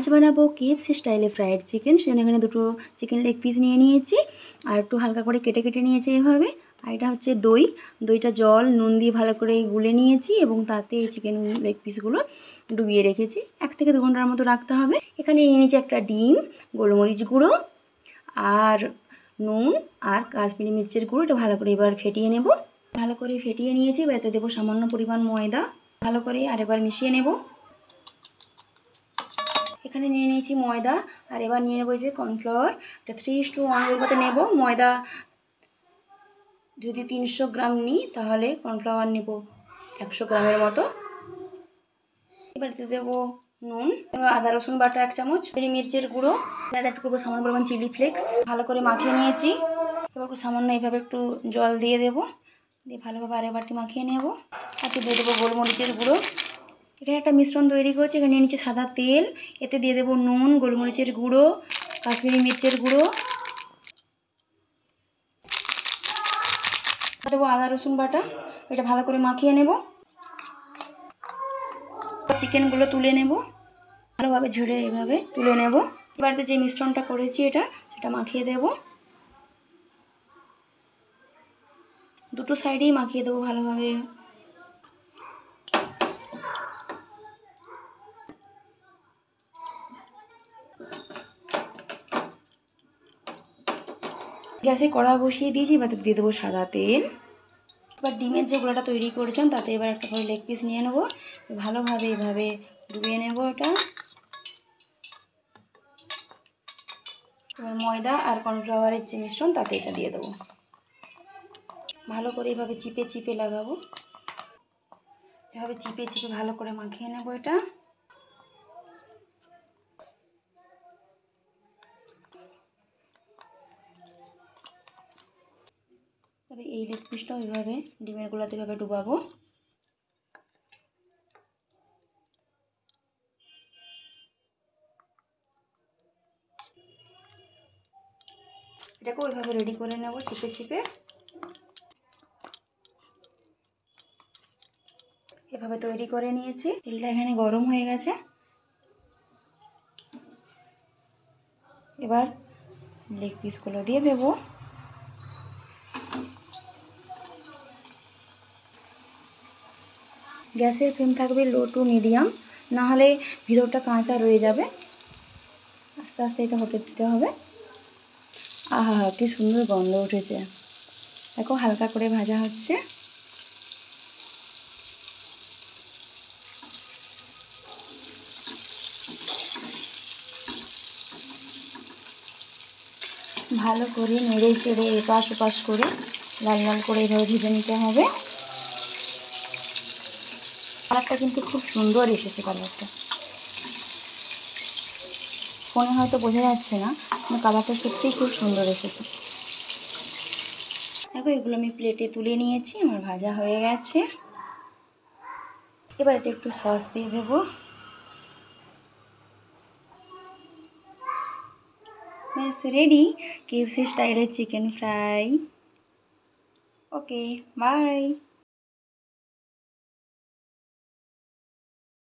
আজ বানাবো কেএফসি স্টাইলে ফ্রাইড চিকেন। সেজন্য এখানে দুটো চিকেন লেগ পিস নিয়ে নিয়েছি আর একটু হালকা করে কেটে কেটে নিয়েছি এভাবে। আর এটা হচ্ছে দইটা জল নুন দিয়ে ভালো করে গুলে নিয়েছি এবং তাতে এই চিকেন লেগ পিসগুলো ডুবিয়ে রেখেছি। 1 থেকে 2 ঘন্টার মতো রাখতে হবে। এখানে নিয়ে নিয়েছি একটা ডিম, গোলমরিচ গুঁড়ো আর নুন আর কাশ্মীরি মির্চের গুঁড়ো। এটা ভালো করে এবার ফেটিয়ে নেব। ভালো করে ফেটিয়ে নিয়েছি। এবার এতে দেবো সামান্য পরিমাণ ময়দা। ভালো করে আরেকবার মিশিয়ে নেব। এখানে নিয়ে নিয়েছি ময়দা আর এবার নিয়ে নেব যে কর্নফ্লাওয়ার। এটা 3:1 অনুপাতে নেব। ময়দা যদি 300 গ্রাম নিই তাহলে কর্নফ্লাওয়ার নেব 100 গ্রামের মতো। এবার এতে দেবো নুন, আদা রসুন বাটা 1 চামচ, মির্চের গুঁড়ো, একটু করবো সামান্য পরিমাণ চিলি ফ্লেক্স। ভালো করে মাখিয়ে নিয়েছি। এবার সামান্য এইভাবে একটু জল দিয়ে দেবো, দিয়ে ভালোভাবে আরেকবারটি মাখিয়ে নেব। তাতে দিয়ে দেবো গোলমরিচের গুঁড়ো। এখানে একটা মিশ্রণ তৈরি করেছি। এখানে নিয়ে নিচ্ছি সাদা তেল, এতে দিয়ে দেবো নুন, গোলমরিচের গুঁড়ো, কাশ্মীরি মির্চের গুঁড়ো, দেবো আদা রসুন বাটা। এটা ভালো করে মাখিয়ে নেব। চিকেনগুলো তুলে নেব, ভালোভাবে ঝেড়ে এইভাবে তুলে নেব। এবারে যে মিশ্রণটা করেছি সেটা মাখিয়ে দেব। দুটো সাইডেই মাখিয়ে দেবো ভালোভাবে। গ্যাসে কড়া বসিয়ে দিয়েছি। এবার দিয়ে দেবো সাদা তেল। এবার ডিমের যে গোলাটা তৈরি করেছিলাম তাতে এবার একটা করে লেগ পিস নিয়ে নেবো। ভালোভাবে এভাবে ডুবিয়ে নেব এটা। এবার ময়দা আর কর্নফ্লাওয়ারের যে মিশ্রণ তাতে এটা দিয়ে দেবো। ভালো করে এভাবে চিপে চিপে লাগাবো। এভাবে চিপে চিপে ভালো করে মাখিয়ে নেব এটা। তবে এই লেগ পিসটাও এভাবে ডিমের গোলাতে এভাবে ডুবাবো। এটাকেও ওইভাবে রেডি করে নেব চিপে চিপে। এভাবে তৈরি করে নিয়েছি। তেলটা এখানে গরম হয়ে গেছে। এবার লেগ পিসগুলো দিয়ে দেব। গ্যাসের ফ্লেম থাকবে লো টু মিডিয়াম, না হলে ভিতরটা কাঁচা রয়ে যাবে। আস্তে আস্তে এটা হতে দিতে হবে। আহা, কি সুন্দর গন্ধ উঠেছে। দেখো হালকা করে ভাজা হচ্ছে। ভালো করে নেড়ে চেড়ে এপাশ ওপাশ করে লাল লাল করে এভাবে ভেজে নিতে হবে। কালারটা কিন্তু খুব সুন্দর এসেছে। কালারটা ফোনে হয়তো বোঝা যাচ্ছে না, কিন্তু কালারটা সত্যিই খুব সুন্দর এসেছে। দেখো এগুলো আমি প্লেটে তুলে নিয়েছি। আমার ভাজা হয়ে গেছে। এবার এতে একটু সস দিয়ে দেবো। ব্যাস রেডি কেএফসি স্টাইলের চিকেন ফ্রাই। Okay, by.